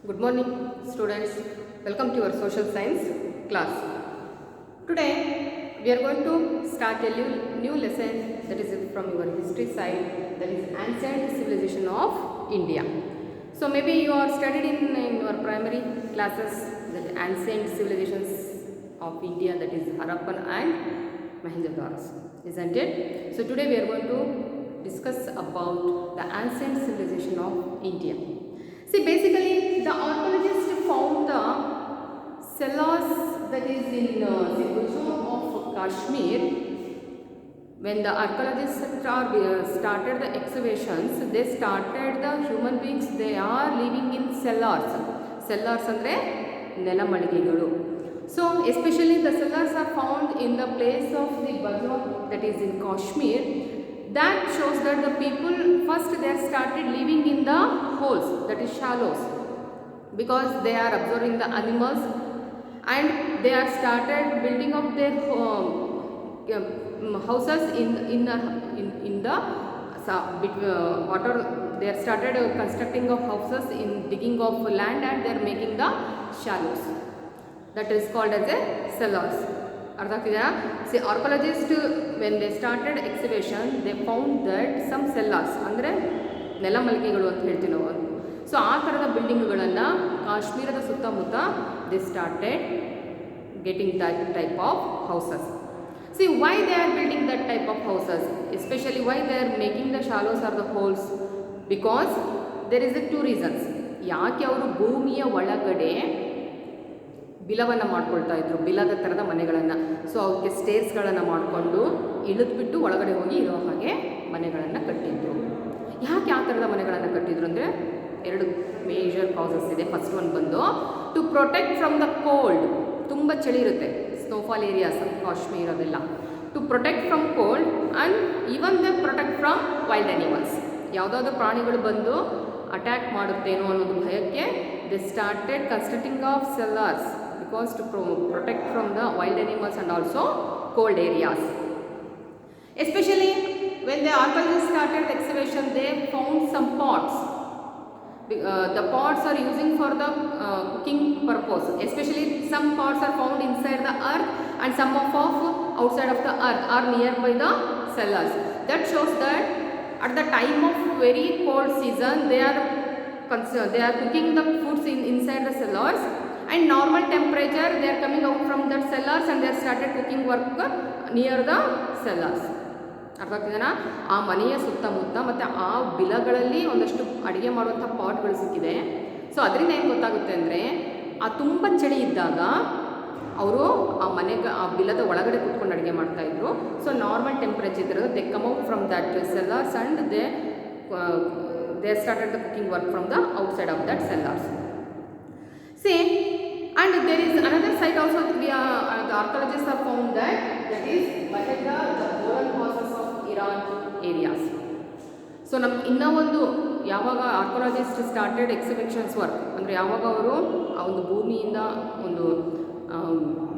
Good morning, students. Welcome to your social science class. Today, we are going to start a new lesson that is from your history side, that is ancient civilization of India. So maybe you are studied in your primary classes that ancient civilizations of India, that is Harappan and Mohenjo-daros, isn't it? So today we are going to discuss about the ancient civilization of India. See, basically, the archaeologists found the cellars that is in Gujarat of Kashmir. When the archaeologists started the excavations, they started the human beings, they are living in cellars. Cellars andre ನೆಲಮಳಿಗೆಗಳು. So, especially the cellars are found in the place of the Gujarat, that is in Kashmir. That shows that the people first they started living in the holes, that is shallows, because they are observing the animals and they are started building up their houses in the water. They are started constructing of houses in digging of land and they are making the shallows. That is called as a cellars. ಅರ್ಥ ಆಗ್ತಿದೆಯಾ? See archaeologist when they started exhibition they found that some cellars ಅಂದರೆ ನೆಲಮಲಿಗೆಗಳು ಅಂತ ಹೇಳ್ತೀವಿ ನಾವು. So ಆ ಥರದ ಬಿಲ್ಡಿಂಗ್ಗಳನ್ನು ಕಾಶ್ಮೀರದ ಸುತ್ತಮುತ್ತ they started getting that type of houses. See why they are building that type of houses, especially why they are making the shallows or the holes, because there is two reasons. ಯಾಕೆ ಅವರು ಭೂಮಿಯ ಒಳಗಡೆ ಬಿಲವನ್ನು ಮಾಡ್ಕೊಳ್ತಾ ಇದ್ರು, ಬಿಲದ ಥರದ ಮನೆಗಳನ್ನು. So ಅವಕ್ಕೆ ಸ್ಟೇರ್ಸ್ಗಳನ್ನು ಮಾಡಿಕೊಂಡು ಇಳಿದ್ಬಿಟ್ಟು ಒಳಗಡೆ ಹೋಗಿ ಇರೋ ಹಾಗೆ ಮನೆಗಳನ್ನು ಕಟ್ಟಿದ್ರು. ಯಾಕೆ ಆ ಥರದ ಮನೆಗಳನ್ನು ಕಟ್ಟಿದ್ರು ಅಂದರೆ ಎರಡು ಮೇಜರ್ ಕಾಸಸ್ ಇದೆ. ಫಸ್ಟ್ ಒನ್ ಬಂದು to protect from the cold. ತುಂಬ ಚಳಿ ಇರುತ್ತೆ, ಸ್ನೋಫಾಲ್ ಏರಿಯಾಸ್ ಕಾಶ್ಮೀರ್ ಅದೆಲ್ಲ. To protect from cold and even the protect from wild animals. ಯಾವುದಾದ್ರೂ ಪ್ರಾಣಿಗಳು ಬಂದು ಅಟ್ಯಾಕ್ ಮಾಡುತ್ತೇನೋ ಅನ್ನೋದು ಭಯಕ್ಕೆ they started constructing of cellars because to protect from the wild animals and also cold areas. Especially when the archaeologists started the excavation, they found some pots. The pots are using for the cooking purpose. Especially some pots are found inside the earth and some of outside of the earth are nearby the cellars. That shows that at the time of very cold season they are cooking the foods inside the cellars, and normal temperature they are coming out from that cellars and they are started cooking work near the cellars. ಅರ್ಥ ಆಗ್ತಿದೆನಾ? ಆ ಮನೆಯ ಸುತ್ತಮುತ್ತ ಮತ್ತು ಆ ಬಿಲಗಳಲ್ಲಿ ಒಂದಷ್ಟು ಅಡುಗೆ ಮಾಡುವಂಥ ಪಾಟ್ಗಳು ಸಿಕ್ಕಿದೆ. ಸೊ ಅದರಿಂದ ಏನು ಗೊತ್ತಾಗುತ್ತೆ ಅಂದರೆ ಆ ತುಂಬ ಚಳಿ ಇದ್ದಾಗ ಅವರು ಆ ಬಿಲದ ಒಳಗಡೆ ಕೂತ್ಕೊಂಡು ಅಡುಗೆ ಮಾಡ್ತಾಯಿದ್ರು. ಸೊ ನಾರ್ಮಲ್ ಟೆಂಪ್ರೇಚರ್ ಇದ್ದಾಗ they come out from that sellers and they started the cooking work from the outside of that sellers. See, and there is another site also the archaeologists have found that is Mahedra, the Golan passes of Iran areas. So ನಮ್ಗೆ ಇನ್ನೂ ಒಂದು ಯಾವಾಗ ಆರ್ಕಾಲಜಿಸ್ಟ್ started exhibitions work ಅಂದರೆ ಯಾವಾಗ ಅವರು ಆ ಒಂದು ಭೂಮಿಯಿಂದ ಒಂದು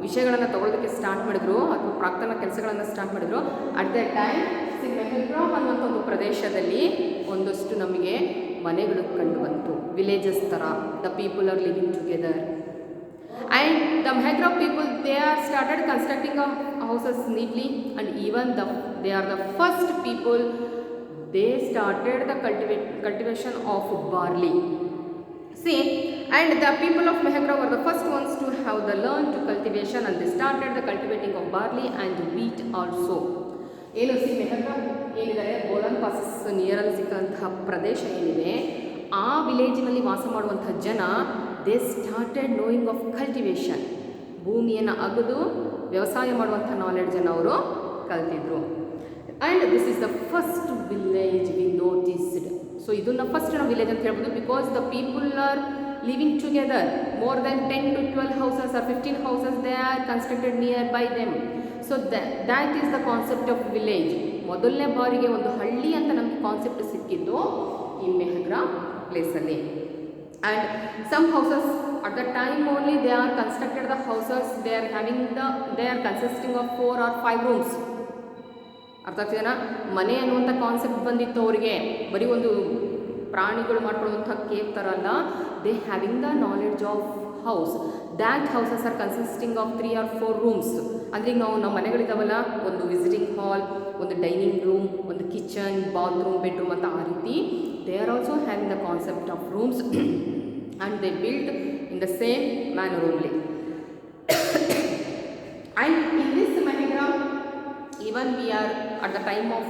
ವಿಷಯಗಳನ್ನು ತಗೊಳ್ಳೋದಕ್ಕೆ ಸ್ಟಾರ್ಟ್ ಮಾಡಿದ್ರು ಅಥವಾ ಪ್ರಾಕ್ತನ ಕೆಲಸಗಳನ್ನು ಸ್ಟಾರ್ಟ್ ಮಾಡಿದ್ರು, ಅಟ್ ದ ಟೈಮ್ ಮೆಹೆಗ್ರಾ ಅನ್ನುವಂಥ ಒಂದು ಪ್ರದೇಶದಲ್ಲಿ ಒಂದಷ್ಟು ನಮಗೆ ಮನೆಗಳು ಕಂಡು ಬಂತು, ವಿಲೇಜಸ್ ಥರ. The people are living together and the Mehrgarh people they are started constructing houses neatly and even they are the first people they started the cultivation of barley. See, and the people of Mehegra were the first ones to have the learned to cultivation and they started the cultivating of barley and wheat also. ಏನು C ಮೆಹೆಗ್ರಾ ಏನಿದ್ದಾರೆ Golan passes ನಿಯರಲ್ಲಿ ಸಿಕ್ಕಂತಹ ಪ್ರದೇಶ ಏನಿದೆ ಆ ವಿಲೇಜಿನಲ್ಲಿ ವಾಸ ಮಾಡುವಂಥ ಜನ they started knowing of cultivation. ಭೂಮಿಯನ್ನು ಅಗೆದು ವ್ಯವಸಾಯ ಮಾಡುವಂಥ ನಾಲೆಡ್ಜನ್ನು ಅವರು ಕಲ್ತಿದ್ರು. And this is the first village we noticed. So ಇದನ್ನು ಫಸ್ಟ್ ನಾವು ವಿಲೇಜ್ ಅಂತ ಹೇಳ್ಬೋದು, because the people are living together. More than 10 to 12 houses or 15 houses they are constructed near by them. So that is the concept of village. ಮೊದಲನೇ ಬಾರಿಗೆ ಒಂದು ಹಳ್ಳಿ ಅಂತ ನಮಗೆ ಕಾನ್ಸೆಪ್ಟ್ ಸಿಕ್ಕಿದ್ದು ಈ ಮೆಹೆಗ್ರಾ ಪ್ಲೇಸಲ್ಲಿ. And some houses at the time only they are constructed the houses they are consisting of 4 or 5 rooms. ಅರ್ಥ ಆಗ್ತಿದೆನಾ? ಮನೆ ಅನ್ನುವಂಥ ಕಾನ್ಸೆಪ್ಟ್ ಬಂದಿತ್ತು ಅವರಿಗೆ, ಬರೀ ಒಂದು ಪ್ರಾಣಿಗಳು ಮಾಡ್ಕೊಳ್ಳುವಂಥ ಕೇವ್ ಥರ ಅಲ್ಲ, they having the knowledge of house. That houses are consisting of 3 or 4 rooms. ಅಂದರೆ ಈಗ ನಮ್ಮ ಮನೆಗಳಿದಾವಲ್ಲ, ಒಂದು ವಿಸಿಟಿಂಗ್ ಹಾಲ್, ಒಂದು ಡೈನಿಂಗ್ ರೂಮ್, ಒಂದು ಕಿಚನ್, ಬಾತ್ರೂಮ್, ಬೆಡ್ರೂಮ್ ಅಂತ ಆ ರೀತಿ they are also having the concept of rooms and they build in the same manner only. And in this Mahindra, even we are at the time of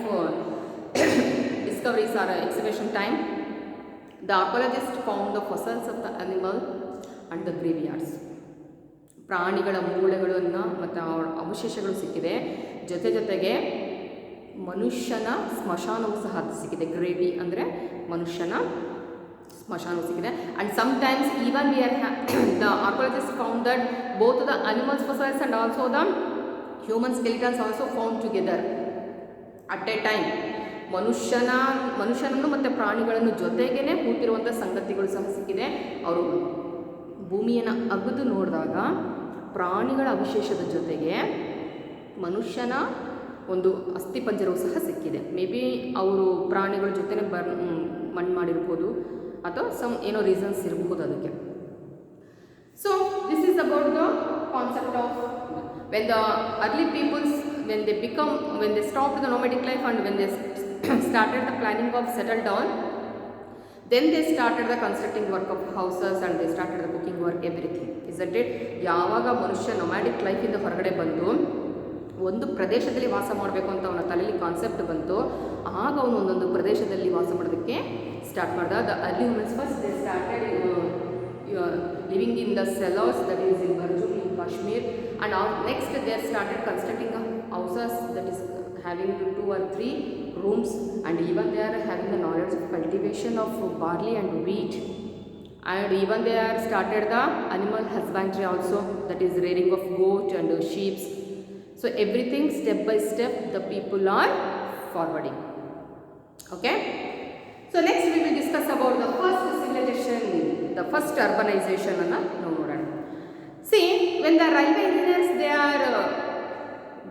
discoveries or excavation time, the archaeologist found the fossils of the animal and the graveyards. ಪ್ರಾಣಿಗಳ ಮೂಳೆಗಳನ್ನು ಮತ್ತು ಅವಶೇಷಗಳು ಸಿಕ್ಕಿದೆ, ಜೊತೆಗೆ ಮನುಷ್ಯನ ಸ್ಮಶಾನವೂ ಸಹ ಸಿಕ್ಕಿದೆ. Gravy ಅಂದರೆ ಮನುಷ್ಯನ ಸ್ಮಶಾನವೂ ಸಿಕ್ಕಿದೆ. And sometimes even we are the archaeologist found that both the animals fossils and also the human skeletons also found together at a time. ಮನುಷ್ಯನನ್ನು ಮತ್ತು ಪ್ರಾಣಿಗಳನ್ನು ಜೊತೆಗೇ ಕೂತಿರುವಂಥ ಸಂಗತಿಗಳು ಸಹ ಸಿಕ್ಕಿದೆ. ಅವರು ಭೂಮಿಯನ್ನು ಅಗೆದು ನೋಡಿದಾಗ ಪ್ರಾಣಿಗಳ ಅವಶೇಷದ ಜೊತೆಗೆ ಮನುಷ್ಯನ ಒಂದು ಅಸ್ಥಿಪಂಜರವು ಸಹ ಸಿಕ್ಕಿದೆ. ಮೇ ಬಿ ಅವರು ಪ್ರಾಣಿಗಳ ಜೊತೆ ಮಣ್ಣು ಮಾಡಿರ್ಬೋದು ಅಥವಾ ಏನೋ ರೀಸನ್ಸ್ ಇರಬಹುದು ಅದಕ್ಕೆ. So this is about the concept of when the early peoples when they stopped the nomadic life and when they started the planning of settle down, then they started the constructing work of houses and they started the cooking work, everything, isn't it? ಯಾವಾಗ ಮನುಷ್ಯ nomadic ಲೈಫಿಂದ ಹೊರಗಡೆ ಬಂದು ಒಂದು ಪ್ರದೇಶದಲ್ಲಿ ವಾಸ ಮಾಡಬೇಕು ಅಂತ ಅವನ ತಲೆಯಲ್ಲಿ ಕಾನ್ಸೆಪ್ಟ್ ಬಂತು, ಆಗ ಅವನು ಒಂದೊಂದು ಪ್ರದೇಶದಲ್ಲಿ ವಾಸ ಮಾಡೋದಕ್ಕೆ ಸ್ಟಾರ್ಟ್ ಮಾಡ್ದ. The early humans first they started living in the cellars, that is in Barjum in Kashmir, and next they started constructing houses that is having 2 or 3 rooms, and even they are having the knowledge of cultivation of barley and wheat, and even they are started the animal husbandry also, that is rearing of goat and sheep. So everything step by step the people are forwarding. Okay, so next we will discuss about the first civilization, the first urbanization anna ನೋಡೋಣ. See, when the railway engineers they are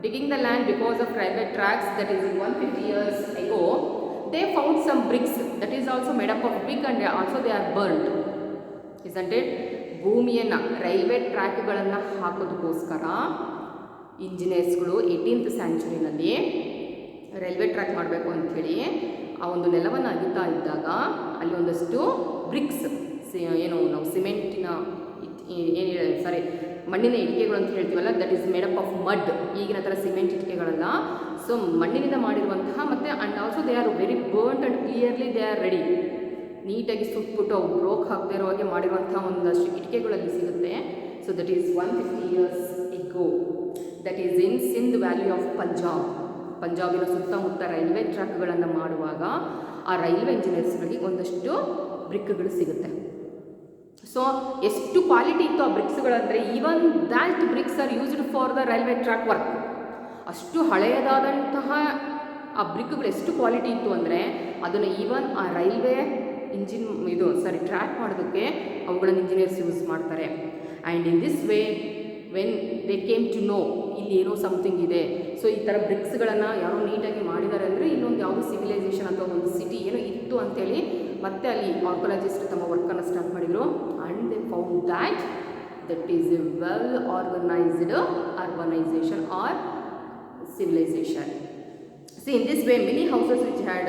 digging the land because of railway tracks, that is 150 years ago, they found some bricks that is also made up of brick and also they are burnt, isn't it? ಭೂಮಿಯನ್ನು railway ಟ್ರ್ಯಾಕ್ಗಳನ್ನು ಹಾಕೋದಕ್ಕೋಸ್ಕರ ಇಂಜಿನಿಯರ್ಸ್ಗಳು 18th ಸೆಂಚುರಿನಲ್ಲಿ railway track ಮಾಡಬೇಕು ಅಂಥೇಳಿ ಆ ಒಂದು ನೆಲವನ್ನು ಅಗಿತಾ ಇದ್ದಾಗ ಅಲ್ಲಿ ಒಂದಷ್ಟು BRICS, ಏನು ನಾವು ಸಿಮೆಂಟಿನ ಮಣ್ಣಿನ ಇಟ್ಟಿಗೆಗಳು ಅಂತ ಹೇಳ್ತೀವಲ್ಲ, that is made up of mud. ಈಗಿನ ಥರ ಸಿಮೆಂಟ್ ಇಟ್ಟಿಗೆಗಳಲ್ಲ, ಸೊ ಮಣ್ಣಿನಿಂದ ಮಾಡಿರುವಂತಹ ಮತ್ತು and also they are very burned and clearly they are ready. ನೀಟಾಗಿ ಸುಟ್ಬಿಟ್ಟು ಅವು ಬ್ರೋಕ್ ಆಗದೇ ಇರೋ ಹಾಗೆ ಮಾಡಿರುವಂಥ ಒಂದಷ್ಟು ಇಟ್ಟಿಗೆಗಳಲ್ಲಿ ಸಿಗುತ್ತೆ. So that is 150 years ago. That is in Sindh valley of ಪಂಜಾಬಿನ ಸುತ್ತಮುತ್ತ ರೈಲ್ವೆ ಟ್ರ್ಯಾಕ್ಗಳನ್ನು ಮಾಡುವಾಗ ಆ ರೈಲ್ವೆ ಇಂಜಿನಿಯರ್ಸ್ಗಳಿಗೆ ಒಂದಷ್ಟು ಬ್ರಿಕ್ಗಳು ಸಿಗುತ್ತೆ. ಸೊ ಎಷ್ಟು ಕ್ವಾಲಿಟಿ ಇತ್ತು ಆ ಬ್ರಿಕ್ಸ್ಗಳಂದರೆ, even that bricks are used for the railway track work. ಅಷ್ಟು ಹಳೆಯದಾದಂತಹ ಆ ಬ್ರಿಕ್ಗಳು ಎಷ್ಟು ಕ್ವಾಲಿಟಿ ಇತ್ತು ಅಂದರೆ ಅದನ್ನು ಈವನ್ ಆ ರೈಲ್ವೆ ಟ್ರ್ಯಾಕ್ ಮಾಡೋದಕ್ಕೆ ಅವುಗಳನ್ನು ಇಂಜಿನಿಯರ್ಸ್ ಯೂಸ್ ಮಾಡ್ತಾರೆ. And in this way when they came to know ಇಲ್ಲಿ ಏನೋ ಸಮಥಿಂಗ್ ಇದೆ, ಸೊ ಈ ಥರ ಬ್ರಿಕ್ಸ್ಗಳನ್ನು ಯಾರೋ ನೀಟಾಗಿ ಮಾಡಿದ್ದಾರೆ ಅಂದರೆ ಇನ್ನೊಂದು ಯಾವುದೋ ಸಿವಿಲೈಸೇಷನ್ ಅಥವಾ ಒಂದು ಸಿಟಿ ಏನೋ ಇತ್ತು ಅಂತೇಳಿ ಮತ್ತೆ ಅಲ್ಲಿ ಆರ್ಕಿಯಾಲಜಿಸ್ಟ್ ತಮ್ಮ ವರ್ಕನ್ನು ಸ್ಟಾರ್ಟ್ ಮಾಡಿದರು. And they found that is a well organised urbanisation or civilization. See, in this way many houses which had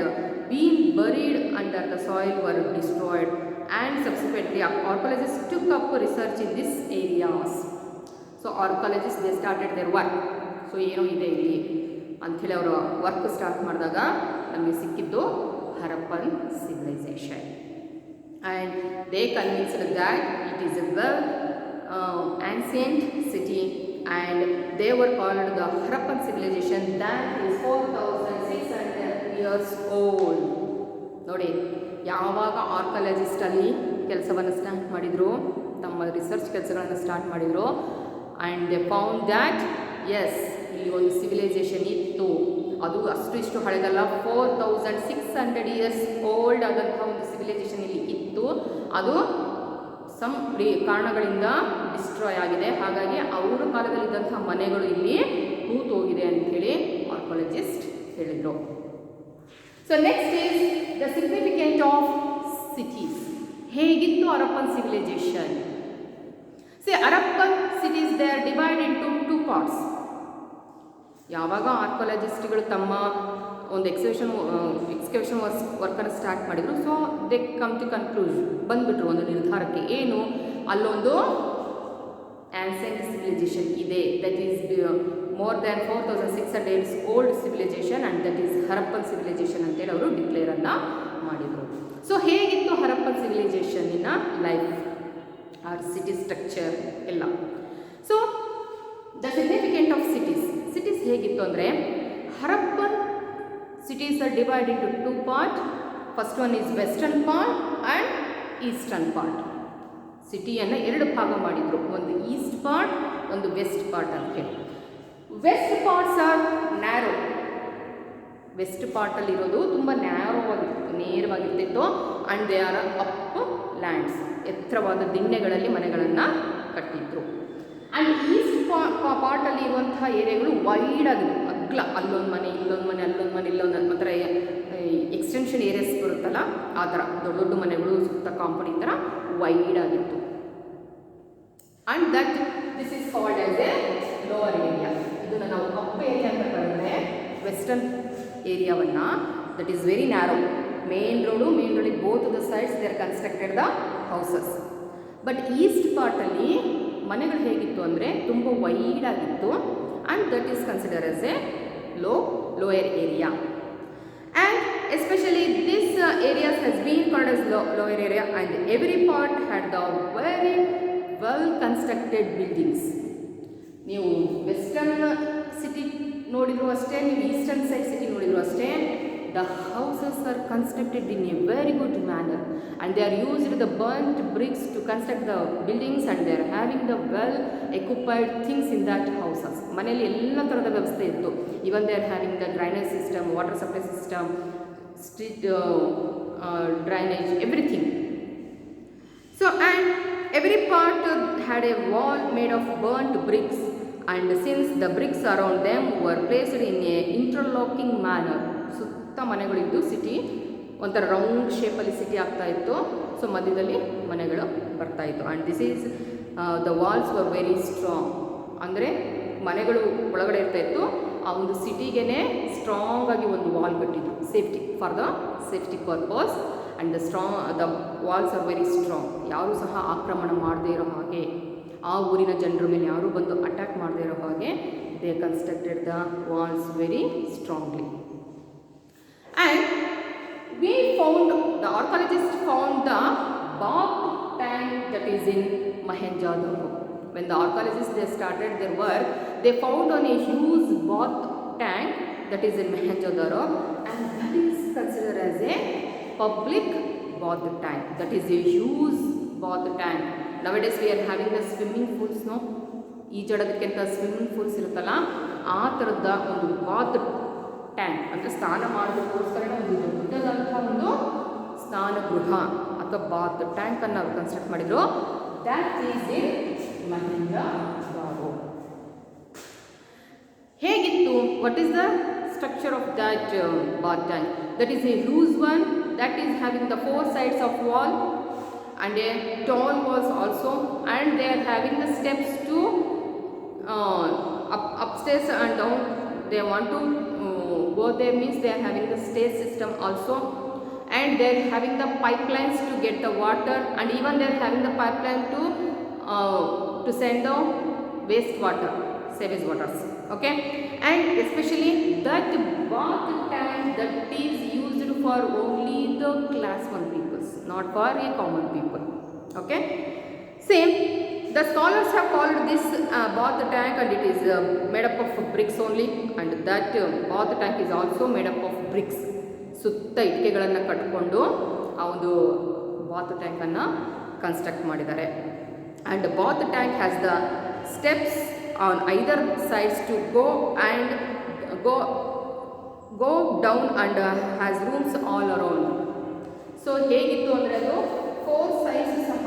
been buried under the soil were destroyed, and subsequently archaeologists took up research in these areas. So archaeologists they started their work. So ಏನೋ ಇದೆ ಇಲ್ಲಿ ಅಂಥೇಳಿ ಅವರು work start ಮಾಡಿದಾಗ ನಮಗೆ ಸಿಕ್ಕಿದ್ದು Harappan civilisation. And they convinced that it is a well ancient city, and they were called the Harappan civilization that is 4600 years old. ನೋಡಿ, ಯಾವಾಗ ಆರ್ಕಿಯಾಲಜಿಸ್ಟ್ ಅಲ್ಲಿ ಕೆಲಸವನ್ನು ಸ್ಟಾರ್ಟ್ ಮಾಡಿದರು, ತಮ್ಮ ರಿಸರ್ಚ್ ಕೆಲಸಗಳನ್ನು ಸ್ಟಾರ್ಟ್ ಮಾಡಿದರು, and they found that as ಇಲ್ಲಿ ಒಂದು ಸಿವಿಲೈಸೇಷನ್ ಇತ್ತು. ಅದು ಇಷ್ಟು ಹಳೆದಲ್ಲ, 4600 years ಓಲ್ಡ್ ಆದಂಥ ಒಂದು ಸಿವಿಲೈಸೇಷನ್ ಇಲ್ಲಿ ಇತ್ತು. ಅದು ಕಾರಣಗಳಿಂದ ಡಿಸ್ಟ್ರಾಯ್ ಆಗಿದೆ. ಹಾಗಾಗಿ ಅವರ ಕಾಲದಲ್ಲಿದ್ದಂಥ ಮನೆಗಳು ಇಲ್ಲಿ ಹೂತೋಗಿದೆ ಅಂಥೇಳಿ ಆರ್ಕಿಯಾಲಜಿಸ್ಟ್ ಹೇಳಿದರು. So next is the significant of cities. ಹೇಗಿತ್ತು Harappan civilisation? See, Harappan cities they are divided into two parts. ಯಾವಾಗ ಆರ್ಕಿಯಾಲಜಿಸ್ಟ್ಗಳು ತಮ್ಮ ಒಂದು ಎಕ್ಸ್ಕವೇಷನ್ ವರ್ಕನ್ನು ಸ್ಟಾರ್ಟ್ ಮಾಡಿದರು, so they come to conclusion, ಬಂದ್ಬಿಟ್ರು ಒಂದು ನಿರ್ಧಾರಕ್ಕೆ. ಏನು? ಅಲ್ಲೊಂದು ಆನ್ಸೆಂಟ್ ಸಿವಿಲೈಸೇಷನ್ ಇದೆ, that is more than 4600 years old civilization and that is Harappan civilization ಅಂತೇಳಿ ಅವರು ಡಿಕ್ಲೇರನ್ನು ಮಾಡಿದರು. ಸೊ ಹೇಗಿತ್ತು ಹರಪ್ಪನ್ ಸಿವಿಲೈಸೇಷನ್ನಿನ ಲೈಫ್ ಆರ್ ಸಿಟಿ ಸ್ಟ್ರಕ್ಚರ್ ಎಲ್ಲ? So the significant of cities ಹೇಗಿತ್ತು ಅಂದರೆ, Harappan cities are divided into two parts. First one is western part and eastern part. ಸಿಟಿಯನ್ನು ಎರಡು ಭಾಗ ಮಾಡಿದರು, ಒಂದು ಈಸ್ಟ್ ಪಾರ್ಟ್, ಒಂದು ವೆಸ್ಟ್ ಪಾರ್ಟ್ ಅಂತ ಹೇಳಿ. West parts are narrow. West ಪಾರ್ಟಲ್ಲಿರೋದು ತುಂಬ ನ್ಯಾರೋವಾಗಿರ್ತಿತ್ತು, ನೇರವಾಗಿರ್ತಿತ್ತು. And they are up lands, ಎತ್ತರವಾದ ದಿಣ್ಣೆಗಳಲ್ಲಿ ಮನೆಗಳನ್ನು ಕಟ್ಟಿದ್ರು. ಆ್ಯಂಡ್ ಈಸ್ಟ್ ಪಾರ್ಟಲ್ಲಿ ಇರುವಂತಹ ಏರಿಯಾಗಳು ವೈಡ್ ಆಗಿದೆ, ಅಗ್ಲ, ಅಲ್ಲೊಂದು ಮನೆ ಇಲ್ಲೊಂದು ಮನೆ ಅಲ್ಲೊಂದು ಮನೆ ಇಲ್ಲೊಂದು ಒಂಥರ ಎಕ್ಸ್ಟೆನ್ಷನ್ ಏರಿಯಾಸ್ ಬರುತ್ತಲ್ಲ ಆ ಥರ ದೊಡ್ಡ ದೊಡ್ಡ ಮನೆಗಳು ಸುತ್ತ ಕಾಂಪೌಂಡ್ ಈ ಥರ ವೈಡ್ ಆಗಿತ್ತು. And that this is called as a lower area. ಇದನ್ನು ನಾವು ಅಪ್ ಏರಿಯಾ ಅಂತ ಕರೆದ್ರೆ, ವೆಸ್ಟರ್ನ್ ಏರಿಯಾವನ್ನು that is very narrow. Main ರೋಡಿಗೆ both the sides they are constructed the houses. But east ಪಾರ್ಟಲ್ಲಿ ಮನೆಗಳು ಹೇಗಿತ್ತು ಅಂದರೆ ತುಂಬ ವೈಡ್ ಆಗಿತ್ತು. And that is consider as a lower area. And especially this areas has been called as lower area. And every part had the very well constructed buildings. ನೀವು western city ನೋಡಿದ್ರು ಅಷ್ಟೇ, ನೀವು ಈಸ್ಟರ್ನ್ ಸೈಡ್ ಸಿಟಿ ನೋಡಿದ್ರು ಅಷ್ಟೇ, the houses are constructed in a very good manner and they are used the burnt bricks to construct the buildings and they are having the well occupied things in that houses. ಮನೆಯಲ್ಲಿ ಎಲ್ಲ ಥರದ ವ್ಯವಸ್ಥೆ ಇತ್ತು. even they are having the drainage system, water supply system, street drainage, everything. So and every part had a wall made of burnt bricks, and since the bricks around them were placed in a interlocking manner, ಸುತ್ತ ಮನೆಗಳಿದ್ದು city ಒಂಥರ round ಶೇಪಲ್ಲಿ city ಆಗ್ತಾ ಇತ್ತು. So ಮಧ್ಯದಲ್ಲಿ ಮನೆಗಳು ಬರ್ತಾ ಇತ್ತು. And this is the walls were very strong. ಅಂದರೆ ಮನೆಗಳು ಒಳಗಡೆ ಇರ್ತಾ ಇತ್ತು, ಆ ಒಂದು ಸಿಟಿಗೆ ಸ್ಟ್ರಾಂಗ್ ಆಗಿ ಒಂದು ವಾಲ್ ಕಟ್ಟಿದ್ರು, safety, for the safety purpose. And the walls are very strong. ಯಾರೂ ಸಹ ಆಕ್ರಮಣ ಮಾಡದೇ ಇರೋ ಹಾಗೆ, ಆ ಊರಿನ ಜನರ ಮೇಲೆ ಯಾರೂ ಬಂದು ಅಟ್ಯಾಕ್ ಮಾಡದೇ ಇರೋ ಹಾಗೆ they constructed the walls very strongly. And the archaeologists found the bath tank that is in Mohenjo-daro. When the archaeologists they started their work, they found on a huge bath tank that is in Mohenjo-daro, and that is considered as a public bath tank. That is a huge bath tank. Nowadays we are having the swimming pools, no? ಈಜಾಡೋದಕ್ಕಿಂತ swimming pools ಇರುತ್ತಲ್ಲ, ಆ ಥರದ ಒಂದು Baat tank ಅಂದರೆ ಸ್ನಾನ ಮಾಡೋದಕ್ಕೋಸ್ಕರ ಒಂದು ದೊಡ್ಡದಂಥ ಒಂದು ಸ್ನಾನಗೃಹ ಅಥವಾ ಬಾತ್ ಟ್ಯಾಂಕನ್ನು ಅವರು ಕನ್ಸ್ಟ್ರಕ್ಟ್ ಮಾಡಿದರು. That is in Mohenjodaro. ಹೇಗಿತ್ತು? What is the structure of that bath tank? That is a huge one that is having the four sides of wall and a tall walls also, and they are having the steps to upstairs and down. They want to go there, means they are having the stair system also, and they are having the pipelines to get the water, and even they are having the pipeline to send the waste water, sewage waters. Okay, and especially that bath tank that is used for only the class 1 peoples, not for a common people. Okay, same the scholars have called this bath tank, and it is made up of bricks only, and that bath tank is also made up of bricks. ಸುತ್ತ ಇಟ್ಟಿಗೆಗಳನ್ನು ಕಟ್ಟಿಕೊಂಡು ಆ ಒಂದು bath ಟ್ಯಾಂಕನ್ನು construct ಮಾಡಿದ್ದಾರೆ. And bath tank has the steps on either sides to go down and has rooms all around. So ಹೇಗಿತ್ತು ಅಂದರೆ ಅದು 4 sides ಸಹ